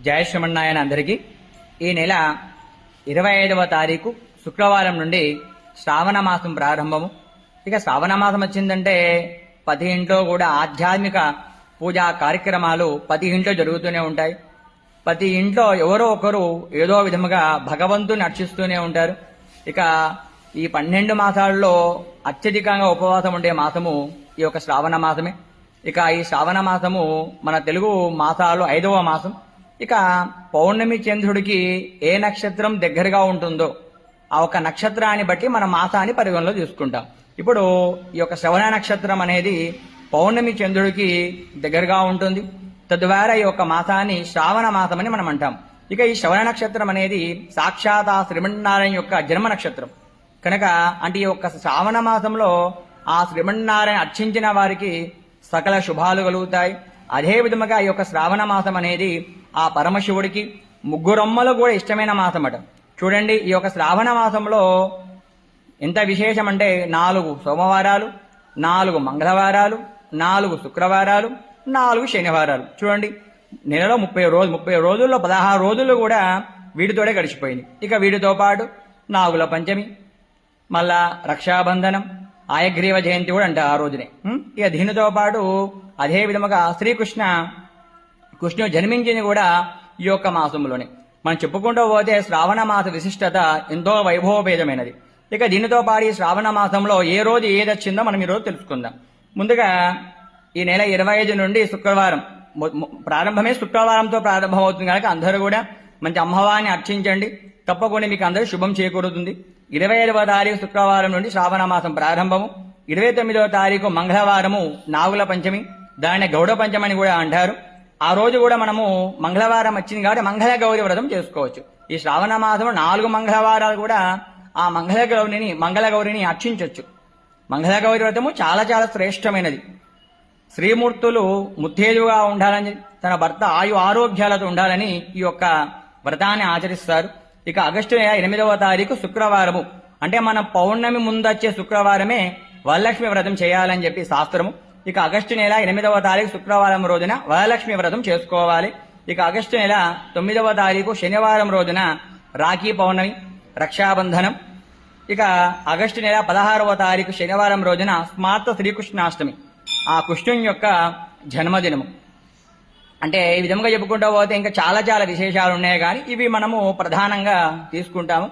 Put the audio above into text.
జయ శ్రీమన్నారాయణ అందరికీ. ఈ నెల 25వ తారీఖు శుక్రవారం నుండి శ్రావణ మాసం ప్రారంభము. ఇక శ్రావణ మాసం వచ్చిందంటే ప్రతి ఇంట్లో కూడా ఆధ్యాత్మిక పూజా కార్యక్రమాలు ప్రతి ఇంట్లో జరుగుతూనే ఉంటాయి. ప్రతి ఇంట్లో ఎవరో ఒకరు ఏదో విధముగా భగవంతుని అర్చిస్తూనే ఉంటారు. ఇక ఈ 12 మాసాల్లో అత్యధికంగా ఉపవాసం ఉండే మాసము ఈ యొక్క శ్రావణ మాసమే. ఇక ఈ శ్రావణ మాసము మన తెలుగు మాసాల్లో 5వ మాసం. ఇక పౌర్ణమి చంద్రుడికి ఏ నక్షత్రం దగ్గరగా ఉంటుందో ఆ ఒక నక్షత్రాన్ని బట్టి మన మాసాన్ని పరిగణలో తీసుకుంటాం. ఇప్పుడు ఈ యొక్క శ్రవణ నక్షత్రం అనేది పౌర్ణమి చంద్రుడికి దగ్గరగా ఉంటుంది. తద్వారా ఈ యొక్క మాసాన్ని శ్రావణ మాసం అని మనం అంటాం. ఇక ఈ శ్రవణ నక్షత్రం అనేది సాక్షాత్ ఆ శ్రీమన్నారాయణ యొక్క జన్మ నక్షత్రం కనుక, అంటే ఈ యొక్క శ్రావణ మాసంలో ఆ శ్రీమన్నారాయణ అర్చించిన వారికి సకల శుభాలు కలుగుతాయి. అదే విధముగా ఈ యొక్క శ్రావణ మాసం అనేది ఆ పరమశివుడికి ముగ్గురమ్మలు కూడా ఇష్టమైన మాసం అట. చూడండి, ఈ యొక్క శ్రావణ మాసంలో ఎంత విశేషం అంటే 4 సోమవారాలు, 4 మంగళవారాలు, 4 శుక్రవారాలు, 4 శనివారాలు. చూడండి, నెలలో 30 రోజుల్లో 16 రోజులు కూడా వీటితోనే గడిచిపోయింది. ఇక వీటితో పాటు నాగుల పంచమి, మళ్ళా రక్షాబంధనం, ఆయగ్రీవ జయంతి కూడా అంట ఆ రోజునే. ఇక దీనితో పాటు అదే విధముగా కృష్ణుడు జన్మించింది కూడా ఈ యొక్క మాసంలోనే. మనం చెప్పుకుంటూ పోతే శ్రావణ మాస విశిష్టత ఎంతో వైభవపేదమైనది. ఇక దీనితో పాటు ఈ శ్రావణ మాసంలో ఏ రోజు ఏది వచ్చిందో మనం ఈరోజు తెలుసుకుందాం. ముందుగా ఈ నెల 25 నుండి శుక్రవారం ప్రారంభమే శుక్రవారంతో ప్రారంభమవుతుంది కనుక అందరూ కూడా మంచి అమ్మవారిని అర్చించండి. తప్పకుండా మీకు అందరూ శుభం చేకూరుతుంది. 25వ తారీఖు శుక్రవారం నుండి శ్రావణ మాసం ప్రారంభము. 29వ తారీఖు మంగళవారము నాగుల పంచమి, దాన్ని గౌడ పంచమి అని కూడా అంటారు. ఆ రోజు కూడా మనము మంగళవారం వచ్చింది కాబట్టి మంగళ గౌరి వ్రతం చేసుకోవచ్చు. ఈ శ్రావణ మాసం 4 మంగళవారాలు కూడా ఆ మంగళ గౌరిని అర్చించవచ్చు. మంగళ గౌరి వ్రతము చాలా చాలా శ్రేష్టమైనది. శ్రీమూర్తులు ముత్తేజుగా ఉండాలని, తన భర్త ఆరోగ్యాలతో ఉండాలని ఈ యొక్క వ్రతాన్ని ఆచరిస్తారు. ఇక ఆగస్టు నెల 8వ తారీఖు శుక్రవారము, అంటే మన పౌర్ణమి ముందొచ్చే శుక్రవారమే వరలక్ష్మి వ్రతం చేయాలని చెప్పి శాస్త్రము. ఇక ఆగస్టు నెల 8వ తారీఖు శుక్రవారం రోజున వరలక్ష్మి వ్రతం చేసుకోవాలి. ఇక ఆగస్టు నెల 9వ తారీఖు శనివారం రోజున రాఖీ పౌర్ణమి, రక్షాబంధనం. ఇక ఆగస్టు నెల 16వ తారీఖు శనివారం రోజున స్మార్త శ్రీకృష్ణాష్టమి, ఆ కృష్ణుని యొక్క జన్మదినము. అంటే ఈ విధంగా చెప్పుకుంటూ పోతే ఇంకా చాలా చాలా విశేషాలు ఉన్నాయి, కానీ ఇవి మనము ప్రధానంగా తీసుకుంటాము.